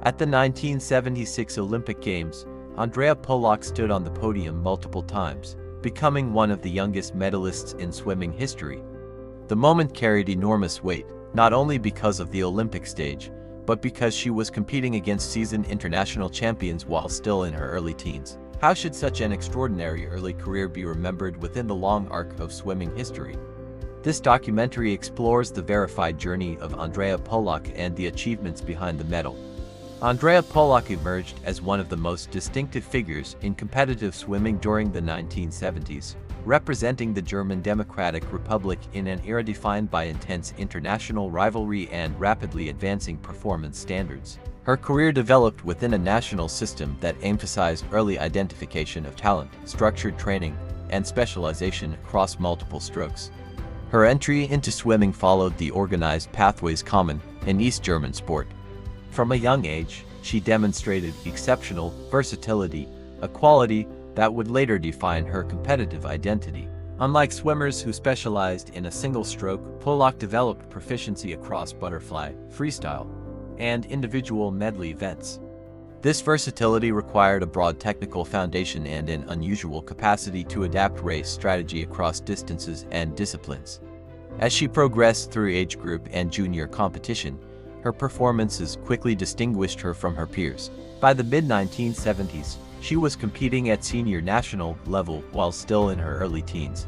At the 1976 Olympic Games, Andrea Pollack stood on the podium multiple times, becoming one of the youngest medalists in swimming history. The moment carried enormous weight, not only because of the Olympic stage, but because she was competing against seasoned international champions while still in her early teens. How should such an extraordinary early career be remembered within the long arc of swimming history? This documentary explores the verified journey of Andrea Pollack and the achievements behind the medal. Andrea Pollack emerged as one of the most distinctive figures in competitive swimming during the 1970s, representing the German Democratic Republic in an era defined by intense international rivalry and rapidly advancing performance standards. Her career developed within a national system that emphasized early identification of talent, structured training, and specialization across multiple strokes. Her entry into swimming followed the organized pathways common in East German sport. From a young age, she demonstrated exceptional versatility, a quality that would later define her competitive identity. Unlike swimmers who specialized in a single stroke, Pollack developed proficiency across butterfly, freestyle, and individual medley events. This versatility required a broad technical foundation and an unusual capacity to adapt race strategy across distances and disciplines. As she progressed through age group and junior competition, her performances quickly distinguished her from her peers. By the mid-1970s, she was competing at senior national level while still in her early teens.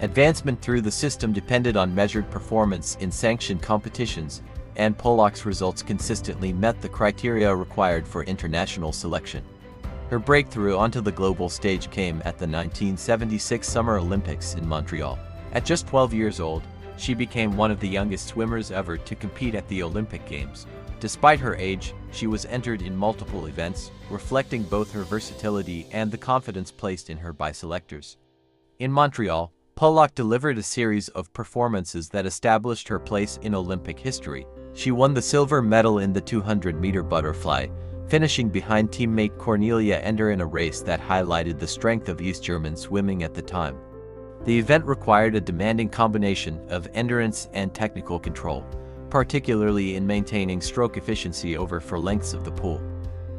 Advancement through the system depended on measured performance in sanctioned competitions, and Pollack's results consistently met the criteria required for international selection. Her breakthrough onto the global stage came at the 1976 Summer Olympics in Montreal. At just 12 years old, she became one of the youngest swimmers ever to compete at the Olympic Games. Despite her age, she was entered in multiple events, reflecting both her versatility and the confidence placed in her by selectors. In Montreal, Pollack delivered a series of performances that established her place in Olympic history. She won the silver medal in the 200-meter butterfly, finishing behind teammate Cornelia Ender in a race that highlighted the strength of East German swimming at the time. The event required a demanding combination of endurance and technical control, particularly in maintaining stroke efficiency over for lengths of the pool.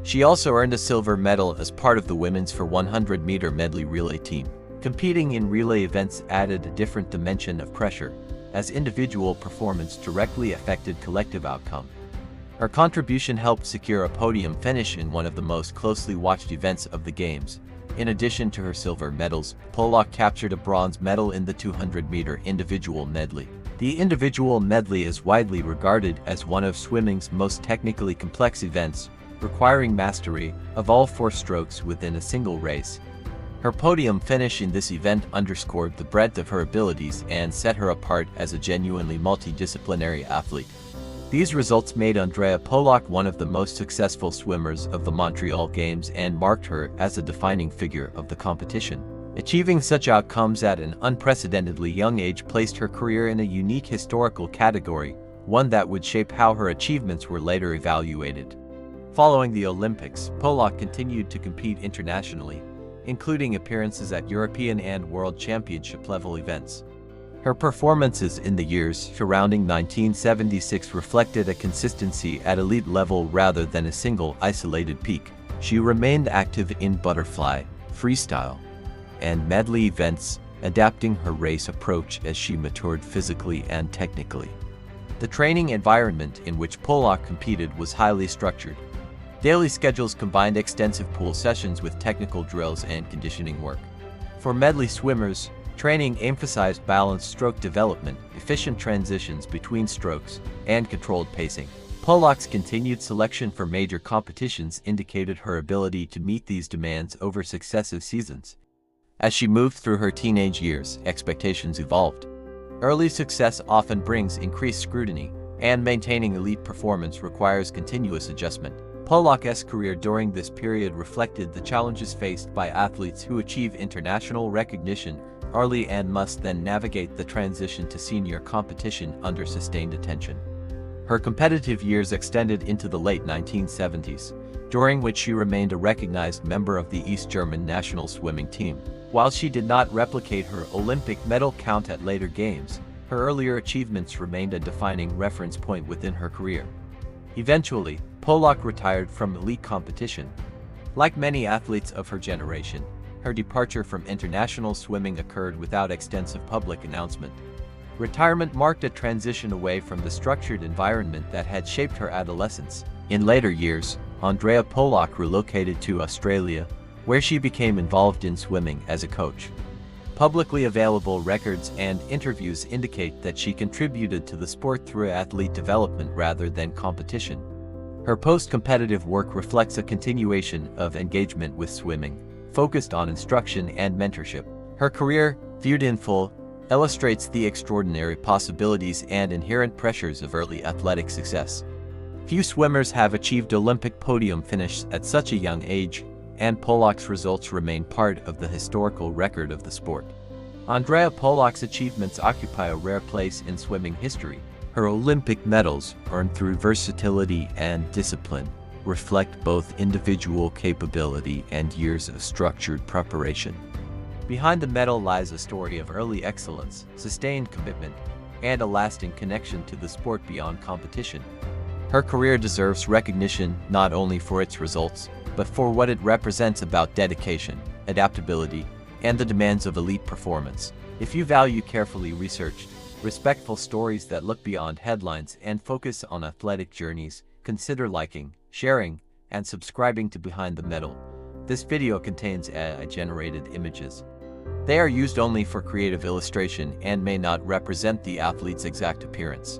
She also earned a silver medal as part of the women's 400-meter medley relay team. Competing in relay events added a different dimension of pressure, as individual performance directly affected collective outcome. Her contribution helped secure a podium finish in one of the most closely watched events of the Games. In addition to her silver medals, Pollack captured a bronze medal in the 200-meter individual medley. The individual medley is widely regarded as one of swimming's most technically complex events, requiring mastery of all four strokes within a single race. Her podium finish in this event underscored the breadth of her abilities and set her apart as a genuinely multidisciplinary athlete. These results made Andrea Pollack one of the most successful swimmers of the Montreal Games and marked her as a defining figure of the competition. Achieving such outcomes at an unprecedentedly young age placed her career in a unique historical category, one that would shape how her achievements were later evaluated. Following the Olympics, Pollack continued to compete internationally, including appearances at European and World Championship level events. Her performances in the years surrounding 1976 reflected a consistency at elite level rather than a single isolated peak. She remained active in butterfly, freestyle, and medley events, adapting her race approach as she matured physically and technically. The training environment in which Pollack competed was highly structured. Daily schedules combined extensive pool sessions with technical drills and conditioning work. For medley swimmers, training emphasized balanced stroke development, efficient transitions between strokes, and controlled pacing. Pollack's continued selection for major competitions indicated her ability to meet these demands over successive seasons. As she moved through her teenage years, expectations evolved. Early success often brings increased scrutiny, and maintaining elite performance requires continuous adjustment. Pollack's career during this period reflected the challenges faced by athletes who achieve international recognition early and must then navigate the transition to senior competition under sustained attention. Her competitive years extended into the late 1970s, during which she remained a recognized member of the East German national swimming team. While she did not replicate her Olympic medal count at later games, her earlier achievements remained a defining reference point within her career. Eventually, Pollack retired from elite competition. Like many athletes of her generation, her departure from international swimming occurred without extensive public announcement. Retirement marked a transition away from the structured environment that had shaped her adolescence. In later years, Andrea Pollack relocated to Australia, where she became involved in swimming as a coach. Publicly available records and interviews indicate that she contributed to the sport through athlete development rather than competition. Her post-competitive work reflects a continuation of engagement with swimming, focused on instruction and mentorship. Her career, viewed in full, illustrates the extraordinary possibilities and inherent pressures of early athletic success. Few swimmers have achieved Olympic podium finishes at such a young age, and Pollack's results remain part of the historical record of the sport. Andrea Pollack's achievements occupy a rare place in swimming history. Her Olympic medals, earned through versatility and discipline, reflect both individual capability and years of structured preparation. Behind the medal lies a story of early excellence, sustained commitment, and a lasting connection to the sport beyond competition. Her career deserves recognition not only for its results, but for what it represents about dedication, adaptability, and the demands of elite performance. If you value carefully researched, respectful stories that look beyond headlines and focus on athletic journeys, consider liking, sharing, and subscribing to Behind the Medal. This video contains AI-generated images. They are used only for creative illustration and may not represent the athlete's exact appearance.